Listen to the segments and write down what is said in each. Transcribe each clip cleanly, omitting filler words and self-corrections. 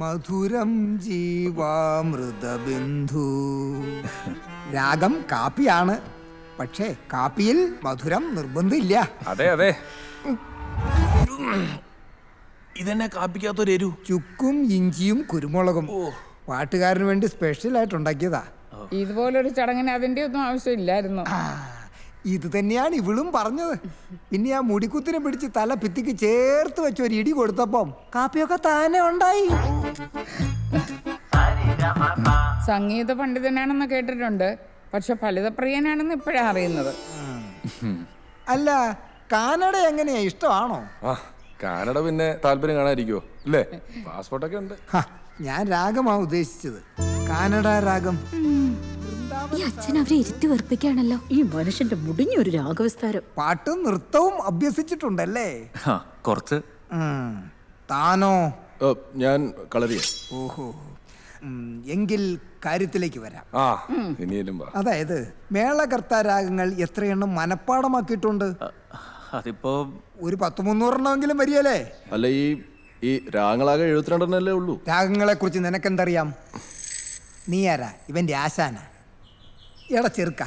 മധുരം ജീവാമൃതബിന്ദു. രാഗം കാപ്പിയാണ്, പക്ഷേ കാപ്പിയിൽ മധുരം നിർബന്ധമില്ല. അതെ അതെ. ഇതെന്നെ കാപ്പിക്കാത്തൊരു എരു. ചുക്കും ഇഞ്ചിയും കുരുമുളകും പാട്ടുകാരന് വേണ്ടി സ്പെഷ്യൽ ആയിട്ട് ഉണ്ടാക്കിയതാ. ഇതുപോലൊരു ചടങ്ങിന് അതിന്റെ ഒന്നും ആവശ്യമില്ലായിരുന്നു. ഇത് തന്നെയാണ് ഇവളും പറഞ്ഞത്. പിന്നെ ആ മുടിക്കുത്തിനെ പിടിച്ച് തല ഭിത്തിക്ക് ചേർത്ത് വെച്ച് ഒരു ഇടി കൊടുത്തപ്പം കാപ്പിയൊക്കെ താനെ ഉണ്ടായി. സംഗീത പണ്ഡിതനാണെന്ന് കേട്ടിട്ടുണ്ട്, പക്ഷെ ഫലിതപ്രിയനാണെന്ന് ഇപ്പോഴാണ് അറിയുന്നത്. അല്ല, കാനഡ എങ്ങനെയാ, ഇഷ്ടമാണോ? കാനഡ പിന്നെ താല്പര്യം കാണാതിരിക്കുവോ അല്ലേ? പാസ്പോർട്ടൊക്കെ ഉണ്ട്. ഞാൻ രാഗമാ ഉദ്ദേശിച്ചത്, കാനഡ രാഗം. ഈ അച്ഛൻ അവരെ ഇരുത്തി വെറുപ്പിക്കാണല്ലോ. ഈ മനുഷ്യന്റെ മുടിഞ്ഞൊരു രാഗവിസ്താരം. പാട്ടും നൃത്തവും അഭ്യസിച്ചിട്ടുണ്ടല്ലേ? കുറച്ച്. താനോ? ഞാൻ കളരിയ. ഓഹോ, എങ്കിൽ കാര്യത്തിലേക്ക് വരാം. അതായത് മേളകർത്ത രാഗങ്ങൾ എത്രയെണ്ണം മനഃപ്പാടമാക്കിയിട്ടുണ്ട്? അതിപ്പോ ഒരു 100-300 വരികയല്ലേ? അല്ല, ഈ രാഗങ്ങളാകെ 72 ഉള്ളൂ. രാഗങ്ങളെ കുറിച്ച് നിനക്കെന്തറിയാം? നീ ആരാ? ഇവന്റെ ആശാന? എടാ ചെറുക്ക,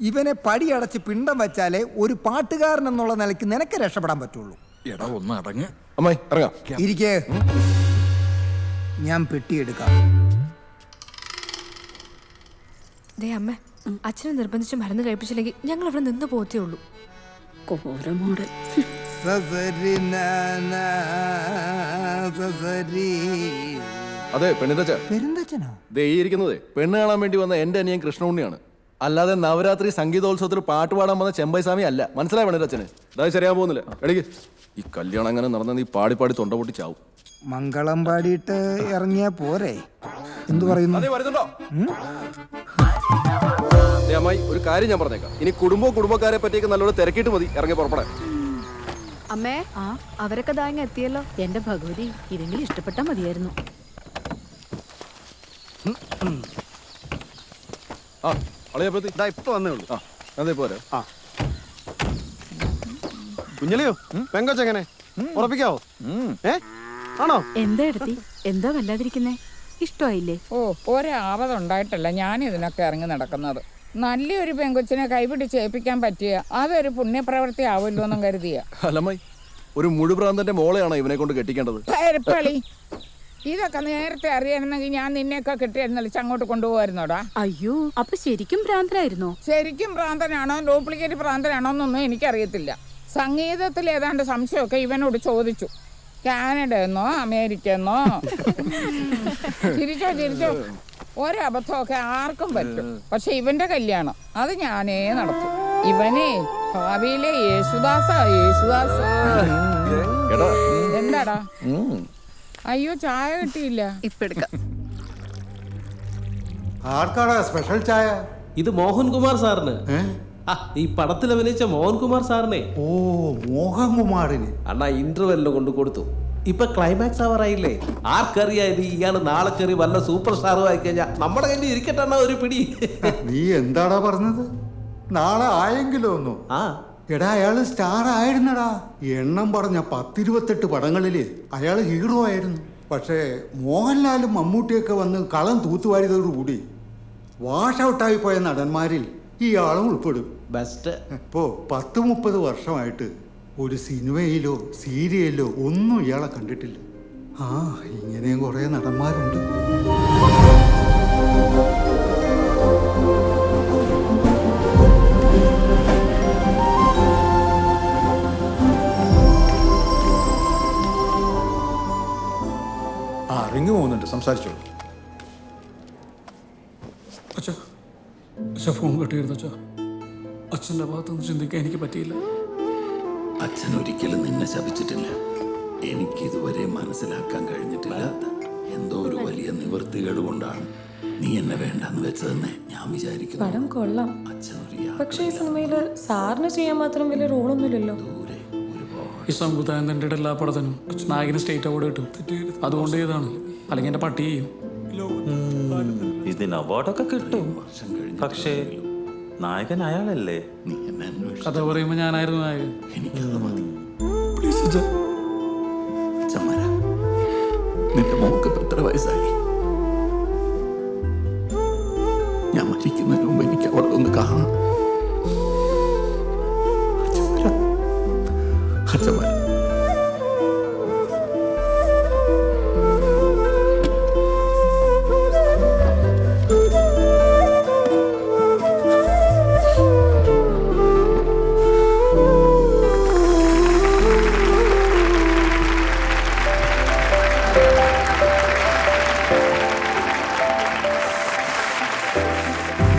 ഇവനെ പടിയടച്ച് പിണ്ടം വെച്ചാലേ ഒരു പാട്ടുകാരൻ എന്നുള്ള നിലയ്ക്ക് നിനക്ക് രക്ഷപ്പെടാൻ പറ്റുള്ളൂ. എടാ ഒന്ന് അടങ്ങ്. അമ്മായി ഇറങ്ങാം. ഇരിക്കേ, ഞാൻ പെട്ടിയെടുക്കാം. അമ്മ, അച്ഛനെ നിർബന്ധിച്ച് മരുന്ന് കഴിപ്പിച്ചില്ലെങ്കിൽ ഞങ്ങൾ ഇവിടെ നിന്ന് പോത്തേ ഉള്ളൂ. അതെ പെണ്ണിന്തച്ചനോ? ഇരിക്കുന്നതേ പെണ്ണ് കാണാൻ വേണ്ടി വന്ന എന്റെ അനിയൻ കൃഷ്ണുണ്ണിയാണ്. അല്ലാതെ നവരാത്രി സംഗീതോത്സവത്തിൽ പാട്ട് പാടാൻ വന്ന ചെമ്പൈസ്വാമി അല്ല. മനസ്സിലായ പെണ്ണിന്തച്ചന്? അതായത് ശരിയാൻ പോകുന്നില്ല. എടീക്ക്, ഈ കല്യാണം അങ്ങനെ നടന്ന നീ പാടി തൊണ്ട പൊട്ടി ചാവും. മംഗളം പാടിയിട്ട് ഇറങ്ങിയാ പോരെ? എന്തു പറയുന്നു? അമ്മായി, ഒരു കാര്യം ഞാൻ പറഞ്ഞേക്കാം. ഇനി കുടുംബക്കാരെ പറ്റിയൊക്കെ നല്ലോണം തിരക്കിയിട്ട് മതി ഇറങ്ങി പുറപ്പെടാൻ. അമ്മേ, അവരൊക്കെ ദാങ്ങ എത്തിയല്ലോ. എന്റെ ഭഗവതി, ഇതെങ്കിലും ഇഷ്ടപ്പെട്ടാ മതിയായിരുന്നു. ഇപ്പൊ വന്നേ ഉള്ളൂ. അതെ പോരാ. കുഞ്ഞലിയോ, പെങ്കൊച്ചെങ്ങനെ ഉറപ്പിക്കാവോ? ആണോ? എന്താ എടുത്തി? എന്താ വല്ലാതിരിക്കുന്നേ? ഇഷ്ടമായില്ലേ? ഒരാവതുണ്ടായിട്ടല്ല ഞാൻ ഇതിനൊക്കെ ഇറങ്ങി നടക്കുന്നത്. നല്ലൊരു പെങ്കൊച്ചിനെ കൈപിടിച്ച് ഏൽപ്പിക്കാൻ പറ്റിയ അതൊരു പുണ്യപ്രവൃത്തി ആവുമല്ലോ എന്നും കരുതിയ. അല്ലമ്മായി, ഒരു മുഴുപ്രാന്തന്റെ മോളെയാണോ ഇവനെ കൊണ്ട് കെട്ടിക്കേണ്ടത്? ഇതൊക്കെ നേരത്തെ അറിയണമെങ്കിൽ ഞാൻ നിന്നെയൊക്കെ കെട്ടിയിരുന്നല്ലോ, അങ്ങോട്ട് കൊണ്ടുപോകായിരുന്നോടാ. അയ്യോ, അപ്പൊ ശരിക്കും ഭ്രാന്തനായിരുന്നോ? ശരിക്കും ഭ്രാന്തനാണോ ഡ്യൂപ്ലിക്കേറ്റ് ഭ്രാന്തനാണോ എന്നൊന്നും എനിക്കറിയത്തില്ല. സംഗീതത്തിൽ ഏതാണ്ട് സംശയമൊക്കെ ഇവനോട് ചോദിച്ചു. കാനഡ എന്നോ അമേരിക്ക എന്നോ. ചിരിച്ചോ, ഒരബദ്ധമൊക്കെ ആർക്കും പറ്റും. പക്ഷെ ഇവന്റെ കല്യാണം അത് ഞാനേ നടത്തും. ഇവനെ ഭാവിയിലെ യേശുദാസ. എന്താടാ? അയ്യോ, ചായ കിട്ടിയില്ല. ഇപ്പൊ എടുക്കാം. ആർക്കാടാ സ്പെഷ്യൽ ചായ? ഇത് മോഹൻകുമാർ സാറിന്. ഈ പടത്തിൽ അഭിനയിച്ച മോഹൻകുമാർ സാറിനെ. ഓ, മോഹൻകുമാറിന് അണ്ണാ ഇന്റർവെല്ലിന് കൊണ്ട് കൊടുത്തു. ഇപ്പൊ ക്ലൈമാക്സ് ആവാറായില്ലേ? ആർക്കറിയാ ഇത് ഇയാള് നാളെ കയറി വല്ല സൂപ്പർ സ്റ്റാറും ആയി കഴിഞ്ഞാ നമ്മുടെ കയ്യിൽ ഇരിക്കട്ടെ ഒരു പിടി. നീ എന്താടാ പറഞ്ഞത്? നാളെ ആയെങ്കിലോ ഒന്നു? എടാ, അയാള് സ്റ്റാർ ആയിരുന്നടാ. എണ്ണം പറഞ്ഞ 10-28 പടങ്ങളില് അയാള് ഹീറോ ആയിരുന്നു. പക്ഷേ മോഹൻലാലും മമ്മൂട്ടിയൊക്കെ വന്ന് കളം തൂത്തുവാരിയതോടുകൂടി വാഷ് ഔട്ടായി പോയ നടന്മാരിൽ ഇയാളും ഉൾപ്പെടും. ബെസ്റ്റ്. ഇപ്പോ 10-30 വർഷമായിട്ട് ഒരു സിനിമയിലോ സീരിയലിലോ ഒന്നും ഇയാളെ കണ്ടിട്ടില്ല. ഇങ്ങനെയും കുറെ നടന്മാരുണ്ട്. റിങ് പോകുന്നുണ്ട്, സംസാരിച്ചോളൂ. അച്ഛാ, ഫോൺ കെട്ടിയിരുന്നു അച്ഛാ. അച്ഛൻ്റെ ഭാഗത്തുനിന്ന് ചിന്തിക്കാൻ എനിക്ക് പറ്റിയില്ല. അച്ഛൻ ഒരിക്കലും നിന്നെ ശപിച്ചിട്ടില്ല. എനിക്കിതുവരെ മനസ്സിലാക്കാൻ കഴിഞ്ഞിട്ടില്ലാത്ത എന്തോ ഒരു വലിയ നിവൃത്തികേട് കൊണ്ടാണ് നീ എന്നെ വേണ്ടെന്ന് വെച്ചതെന്ന് ഞാൻ വിചാരിക്കുന്നു. പടം കൊള്ളാം, പക്ഷേ ഈ സിനിമയില് സാറിന് ചെയ്യാൻ മാത്രം വലിയ റോളൊന്നുമില്ലല്ലോ. ഈ സംവിധായകന്റെ എല്ലാ പടത്തിനും നായകന് സ്റ്റേറ്റ് അവാർഡ് കിട്ടും. അതുകൊണ്ട് ഇതാണ്, അല്ലെങ്കിൽ എന്റെ പട്ടി ചെയ്യും. ഇതിന് അവാർഡൊക്കെ കിട്ടും, പക്ഷേ നായകൻ അയാളല്ലേ. കഥ പറയുമ്പോ ഞാനായിരുന്നു നായകൻ. നിന്റെ മോക്ക് ഇപ്പൊ എത്ര വയസ്സായി? ഞാൻ മരിക്കുന്നതിന് മുമ്പ് എനിക്ക് അവളെ ഒന്ന് കാണണം. അച്ഛൻ വരാം.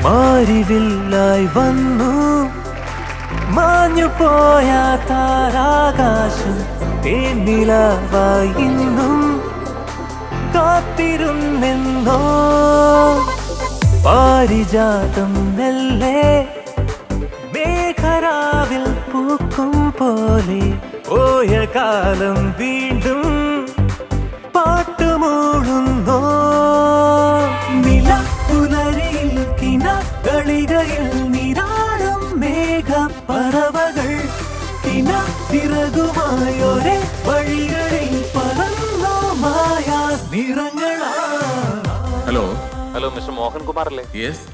മാരിവില്ലായി വന്നു മാഞ്ഞു പോയ താരാകാശം തേനിലാവായി ഇന്നും കാത്തിരുന്നെന്നോ പാരിജാതം മെല്ലെ മേഘരാവിൽ പൂക്കും പോലെ പോയ കാലം വീണ്ടും പാട്ടുമൂളുന്നോ നില പുലരിയിൽ കിണകളികയിൽ നിരാടും മേഘപ്പറവകൾ കിണ ചിറകുമായൊരേ വഴികളിൽ പറന്നോ മായാ നിറങ്ങളാ. ഹലോ ഹലോ മിസ്റ്റർ മോഹൻകുമാർ അല്ലേ? യെസ്.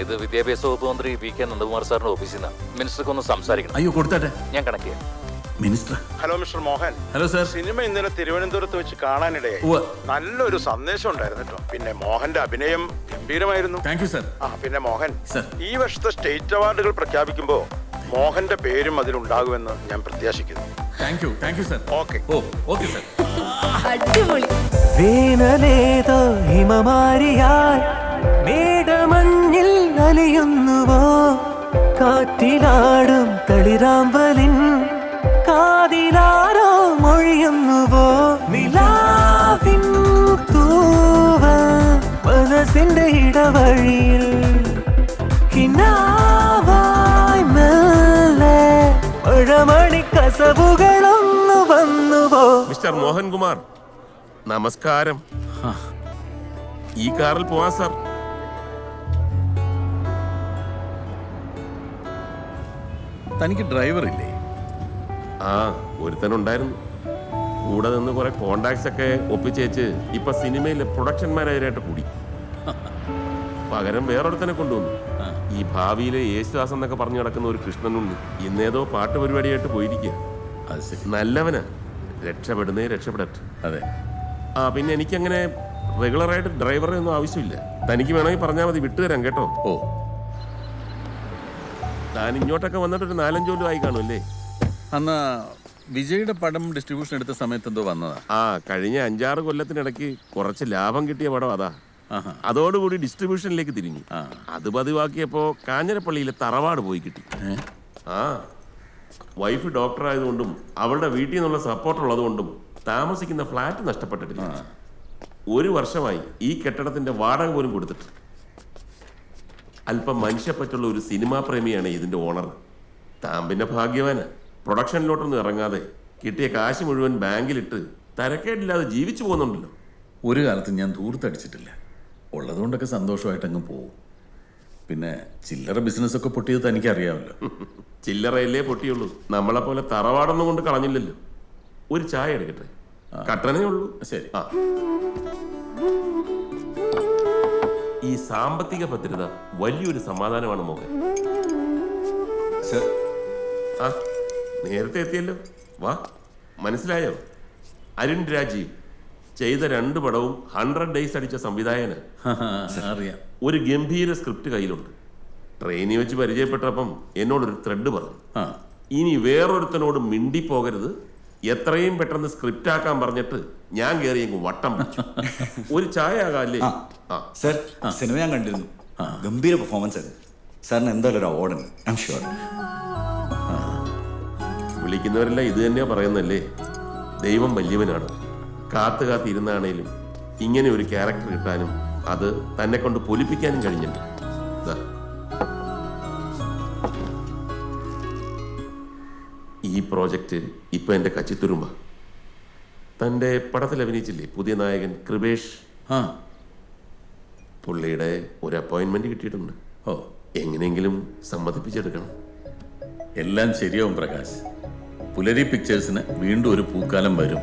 ഇത് വിദ്യാഭ്യാസ വകുപ്പ് മന്ത്രി VK നന്ദകുമാർ സാറിന്റെ ഓഫീസിൽ നിന്നാണ്. മിനിസ്റ്റർക്ക് ഒന്ന് സംസാരിക്കണം. അയ്യോ കൊടുത്താട്ടെ. ഞാൻ കണക്ട് ചെയ്യാം. Minister. Hello mister Mohan. Hello sir. Cinema ഇന്നലെ തിരുവനന്തപുരത്ത് വെച്ച് കാണാനിടയായി. നല്ലൊരു സന്ദേശം ഉണ്ടായിരുന്നു കേട്ടോ. പിന്നെ മോഹന്റെ അഭിനയം ഗംഭീരമായിരുന്നു. Thank you sir. പിന്നെ മോഹൻ, സർ, ഈ വർഷത്തെ സ്റ്റേറ്റ് അവാർഡുകൾ പ്രഖ്യാപിക്കുമ്പോ മോഹന്റെ പേരും അതിലുണ്ടാകുമെന്ന് ഞാൻ പ്രത്യാശിക്കുന്നു. Thank you sir. Okay. Okay sir. അടിപൊളി. വേനലേതോ ഹിമമാരിയായി മേടമഞ്ഞിൽ അലിയുന്നുവോ കാറ്റിലാടും തളിരാമ്പലിൻ കാതിലാരോ മൊഴിയുന്നുവോ നിലാവിൻ തൂവൽ മനസ്സിന്റെ ഇടവഴിയിൽ കിനാവായി മെല്ലെ മഴമണി കസവുകളൊന്നു വന്നുവോ. മിസ്റ്റർ മോഹൻകുമാർ നമസ്കാരം. ഈ കാറിൽ പോവാം സാർ. തനിക്ക് ഡ്രൈവർ ഇല്ലേ? ആ, ഒരുത്തനുണ്ടായിരുന്നു. കൂടെ നിന്ന് കുറെ കോണ്ടാക്ട്സ് ഒക്കെ ഒപ്പിച്ചേച്ച് ഇപ്പൊ സിനിമയിലെ പ്രൊഡക്ഷൻ മാനേജറായിട്ട് കൂടി. പകരം വേറൊരുത്തനെ കൊണ്ടുവന്നു. ഈ ഭാവിയിലെ യേശുദാസ് എന്നൊക്കെ പറഞ്ഞു നടക്കുന്ന ഒരു കൃഷ്ണനുണ്ട്. ഇന്നേതോ പാട്ട് പരിപാടിയായിട്ട് പോയിരിക്കുക. അത് ശരി. നല്ലവനാ, രക്ഷപ്പെടട്ടെ. അതെ. ആ, പിന്നെ എനിക്കങ്ങനെ റെഗുലറായിട്ട് ഡ്രൈവറെ ഒന്നും ആവശ്യമില്ല. തനിക്ക് വേണമെങ്കിൽ പറഞ്ഞാൽ മതി, വിട്ടുതരാം കേട്ടോ. ഓ, താൻ ഇങ്ങോട്ടൊക്കെ വന്നിട്ടൊരു 4-5 കൊല്ലം ആയി കാണുമല്ലേ? അന്ന് വിജയുടെ പടം ഡിസ്ട്രിബ്യൂഷൻ എടുത്ത സമയത്ത് എന്തോ വന്നതാ. ആ, കഴിഞ്ഞ 5-6 കൊല്ലത്തിനിടയ്ക്ക് കുറച്ച് ലാഭം കിട്ടിയ പടം അതാ. അതോടുകൂടി ഡിസ്ട്രിബ്യൂഷനിലേക്ക് തിരിഞ്ഞു. അത് പതിവാക്കിയപ്പോ കാഞ്ഞിരപ്പള്ളിയിലെ തറവാട് പോയി കിട്ടി. ആ, വൈഫ് ഡോക്ടർ ആയതുകൊണ്ടും അവളുടെ വീട്ടിൽ നിന്നുള്ള സപ്പോർട്ട് ഉള്ളതുകൊണ്ടും താമസിക്കുന്ന ഫ്ലാറ്റ് നഷ്ടപ്പെട്ടിട്ടില്ല. 1 വർഷമായി ഈ കെട്ടിടത്തിന്റെ വാടക പോലും കൊടുത്തിട്ട്. അല്പം മനുഷ്യപ്പറ്റുള്ള ഒരു സിനിമാ പ്രേമിയാണ് ഇതിന്റെ ഓണർ. താൻ പിന്നെ ഭാഗ്യവാന്. പ്രൊഡക്ഷനിലോട്ടൊന്നും ഇറങ്ങാതെ കിട്ടിയ കാശ് മുഴുവൻ ബാങ്കിലിട്ട് തരക്കേടില്ലാതെ ജീവിച്ചു പോകുന്നുണ്ടല്ലോ. ഒരു കാലത്ത് ഞാൻ ദൂരത്തടിച്ചിട്ടില്ല. ഉള്ളതുകൊണ്ടൊക്കെ സന്തോഷമായിട്ട് അങ്ങ് പോകും. പിന്നെ ചില്ലറ ബിസിനസ്സൊക്കെ പൊട്ടിയത് തനിക്കറിയാമല്ലോ. ചില്ലറയല്ലേ പൊട്ടിയുള്ളൂ. നമ്മളെ പോലെ തറവാടൊന്നും കൊണ്ട് കളഞ്ഞില്ലല്ലോ. ഒരു ചായ എടുക്കട്ടെ? കട്ടനേ ഉള്ളൂ. ശരി. ആ, ഈ സാമ്പത്തിക ഭദ്രത വലിയൊരു സമാധാനമാണ് മോഹൻ. ആ, നേരത്തെ എത്തിയല്ലോ. വാ, മനസ്സിലായോ? അരുൺ രാജീവ് ചെയ്ത 2 പടവും 100 ഡേയ്സ് അടിച്ച സംവിധായകന്. അറിയാം. ഒരു ഗംഭീര സ്ക്രിപ്റ്റ് കയ്യിലുണ്ട്. ട്രെയിനിൽ വെച്ച് പരിചയപ്പെട്ടപ്പം എന്നോടൊരു ത്രെഡ് പറഞ്ഞു. ഇനി വേറൊരുത്തനോട് മിണ്ടിപ്പോകരുത്, എത്രയും പെട്ടെന്ന് സ്ക്രിപ്റ്റ് ആക്കാൻ പറഞ്ഞിട്ട് ഞാൻ കയറി അങ്ങ് വട്ടം പിടിച്ചു. ഒരു ചായ ആകാല്ലേ? സർ, സിനിമ ഞാൻ കണ്ടിരുന്നു. ഗംഭീര പെർഫോമൻസ് ആയിരുന്നു. സാറിന് എന്തായാലും ഒരു അവാർഡുണ്ട്, ഐ ആം ഷുവർ. വിളിക്കുന്നവരെല്ലാം ഇത് തന്നെയാ പറയുന്നല്ലേ, ദൈവം വലിയവനാണ്. കാത്തിരുന്നാണേലും ഇങ്ങനെ ഒരു ക്യാരക്ടർ കിട്ടാനും അത് തന്നെ കൊണ്ട് പൊലിപ്പിക്കാനും കഴിഞ്ഞില്ല. ഈ പ്രോജക്റ്റ് ഇപ്പൊ എന്റെ കച്ചിത്തുരുമ്പ. തന്റെ പടത്തിൽ അഭിനയിച്ചില്ലേ പുതിയ നായകൻ കൃപേഷ്? പുള്ളിയുടെ ഒരു അപ്പോയിന്റ്മെന്റ് കിട്ടിയിട്ടുണ്ട്. ഓ, എങ്ങനെയെങ്കിലും സമ്മതിപ്പിച്ചെടുക്കണം. എല്ലാം ശരിയാവും പ്രകാശ്. പുലരി പിക്ചേഴ്സിന് വീണ്ടും ഒരു പൂക്കാലം വരും.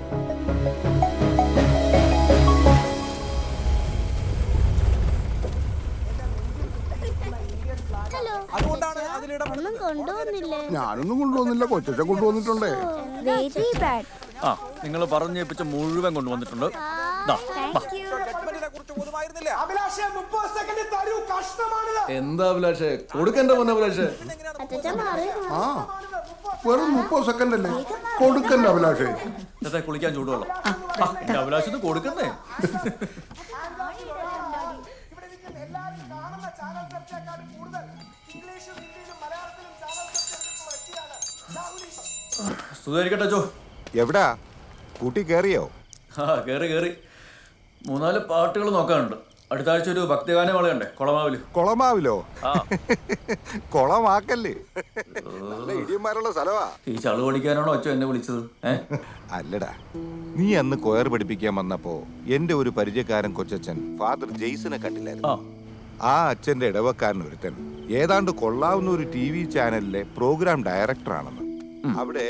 കൊണ്ടുവന്നില്ലേ? ഞാനൊന്നും കൊണ്ടുവന്നില്ല, കൊച്ചച്ഛൻ കൊണ്ടുവന്നിട്ടുണ്ടേ. Very bad. ആ നിങ്ങൾ പറഞ്ഞേപ്പിച്ച മുഴുവൻ കൊണ്ടുവന്നിട്ടുണ്ട്. ദാ, വാ. എന്താ അഭിലാഷേ കൊടുക്കണ്ട പൊന്നെ അഭിലാഷേ. ആ വെറും 30 സെക്കൻഡ് അല്ലേ, കൊടുക്കണ്ട അഭിലാഷേ. ഇന്നത്തെ കുളിക്കാൻ ചൂടുവെള്ളം. എന്റെ അഭിലാഷത്തിന് കൊടുക്കുന്നേ. സുഖായിരിക്കട്ടെ ചോ. എവിടാ കൂട്ടി കയറിയോ? ആ കേറി 3-4 പാട്ടുകൾ നോക്കാനുണ്ട്. അടുത്ത ആഴ്ച ഒരു ഭക്തിഗാനം വളയണ്ടേ കൊളമാവില്. കൊളമാവിലോ? ആ കൊളമാക്കല്ലേ, നല്ല ഇടിയന്മാരുള്ള സ്ഥലവാ. ഈ ചളു പഠിക്കാനാണോ അച്ഛൻ എന്നെ വിളിച്ചത്? അല്ലടാ, നീ അന്ന് കൊയർ പഠിപ്പിക്കാൻ വന്നപ്പോ എന്റെ ഒരു പരിചയക്കാരൻ കൊച്ചച്ഛൻ ഫാദർ ജെയ്സിനെ കണ്ടില്ലായിരുന്നു. ആ അച്ഛന്റെ ഇടവക്കാരൻ ഒരുത്തൻ ഏതാണ്ട് കൊള്ളാവുന്ന ഒരു TV ചാനലിലെ പ്രോഗ്രാം ഡയറക്ടറാണെന്ന്. അവിടെ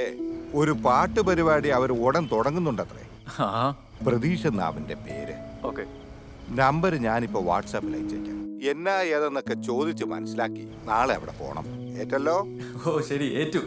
ഒരു പാട്ട് പരിപാടി അവർ ഉടൻ തുടങ്ങുന്നുണ്ടത്രേ. പ്രതീഷ് എന്ന അവന്റെ പേര്. നമ്പർ ഞാനിപ്പോ വാട്സാപ്പിൽ അയച്ചേക്കാം. എന്നാ ഏതെന്നൊക്കെ ചോദിച്ച് മനസ്സിലാക്കി നാളെ അവിടെ പോണം. ഏറ്റല്ലോ? ഓ ശരി, ഏറ്റു.